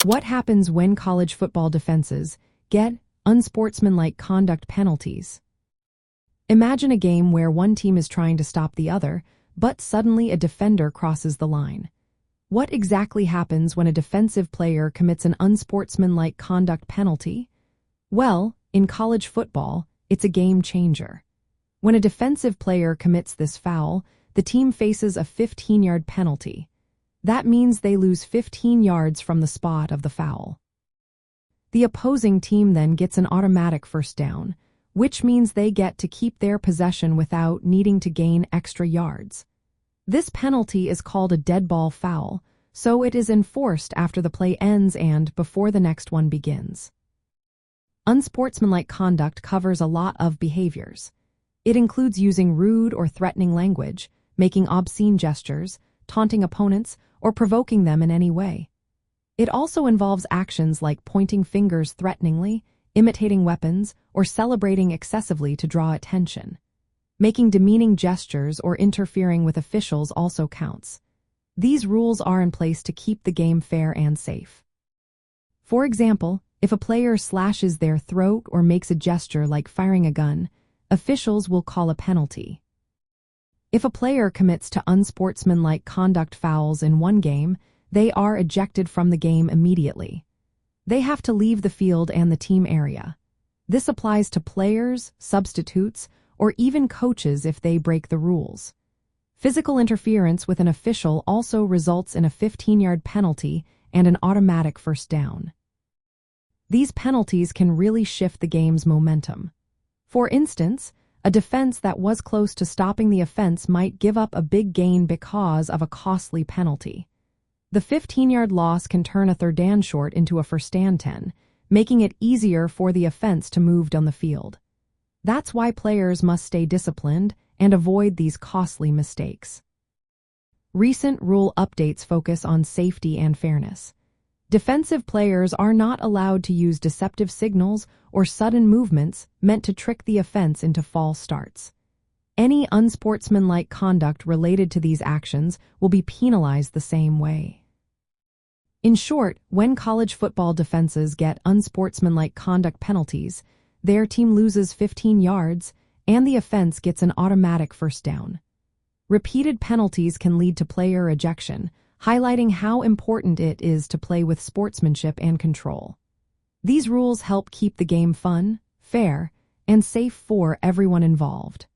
What happens when college football defenses get unsportsmanlike conduct penalties? Imagine a game where one team is trying to stop the other, but suddenly a defender crosses the line. What exactly happens when a defensive player commits an unsportsmanlike conduct penalty? Well, in college football, it's a game changer. When a defensive player commits this foul, the team faces a 15-yard penalty. That means they lose 15 yards from the spot of the foul. The opposing team then gets an automatic first down, which means they get to keep their possession without needing to gain extra yards. This penalty is called a dead ball foul, so it is enforced after the play ends and before the next one begins. Unsportsmanlike conduct covers a lot of behaviors. It includes using rude or threatening language, making obscene gestures, taunting opponents, or provoking them in any way. It also involves actions like pointing fingers threateningly, imitating weapons, or celebrating excessively to draw attention. Making demeaning gestures or interfering with officials also counts. These rules are in place to keep the game fair and safe. For example, if a player slashes their throat or makes a gesture like firing a gun, officials will call a penalty. If a player commits to unsportsmanlike conduct fouls in one game, they are ejected from the game immediately. They have to leave the field and the team area. This applies to players, substitutes, or even coaches if they break the rules. Physical interference with an official also results in a 15-yard penalty and an automatic first down. These penalties can really shift the game's momentum. For instance, a defense that was close to stopping the offense might give up a big gain because of a costly penalty. The 15-yard loss can turn a third down short into a first and 10, making it easier for the offense to move down the field. That's why players must stay disciplined and avoid these costly mistakes. Recent rule updates focus on safety and fairness. Defensive players are not allowed to use deceptive signals or sudden movements meant to trick the offense into false starts. Any unsportsmanlike conduct related to these actions will be penalized the same way. In short, when college football defenses get unsportsmanlike conduct penalties, their team loses 15 yards and the offense gets an automatic first down. Repeated penalties can lead to player ejection, highlighting how important it is to play with sportsmanship and control. These rules help keep the game fun, fair, and safe for everyone involved.